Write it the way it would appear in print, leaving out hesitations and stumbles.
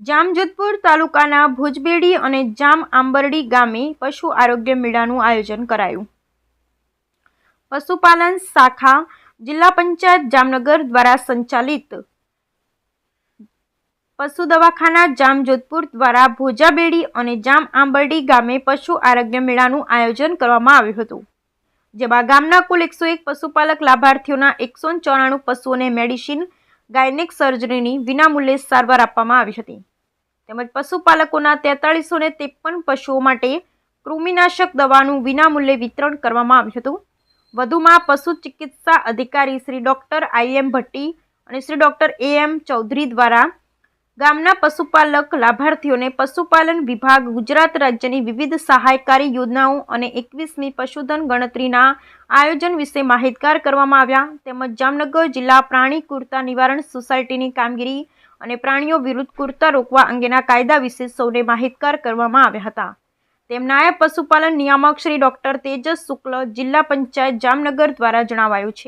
જામજોધપુર તાલુકાના ભુજબેડી અને જામ આંબરડી ગામે પશુ આરોગ્ય મેળાનું આયોજન કરાયું. પશુપાલન શાખા જિલ્લા પંચાયત જામનગર દ્વારા સંચાલિત પશુ દવાખાના જામજોધપુર દ્વારા ભુજાબેડી અને જામ આંબરડી ગામે પશુ આરોગ્ય મેળાનું આયોજન કરવામાં આવ્યું હતું, જેમાં ગામના કુલ 101 પશુપાલક લાભાર્થીઓના 194 પશુઓને મેડિસિન ગાયનેક સર્જરીની વિનામૂલ્યે સારવાર આપવામાં આવી હતી, તેમજ પશુપાલકોના 4353 પશુઓ માટે કૃમિનાશક દવાનું વિનામૂલ્યે વિતરણ કરવામાં આવ્યું હતું. વધુમાં પશુ ચિકિત્સા અધિકારી શ્રી ડોક્ટર IM ભટ્ટી અને શ્રી ડોક્ટર AM ચૌધરી દ્વારા ગામના પશુપાલક લાભાર્થીઓને પશુપાલન વિભાગ ગુજરાત રાજ્યની વિવિધ સહાયકારી યોજનાઓ અને 21મી પશુધન ગણતરીના આયોજન વિશે માહિતગાર કરવામાં આવ્યા, તેમજ જામનગર જિલ્લા પ્રાણી ક્રૂરતા નિવારણ સોસાયટીની કામગીરી અને પ્રાણીઓ વિરુદ્ધ ક્રૂરતા રોકવા અંગેના કાયદા વિશે સૌને માહિતગાર કરવામાં આવ્યા હતા. તેમ નાયબ પશુપાલન નિયામક શ્રી ડોક્ટર તેજસ શુક્લ, જિલ્લા પંચાયત જામનગર દ્વારા જણાવાયું છે.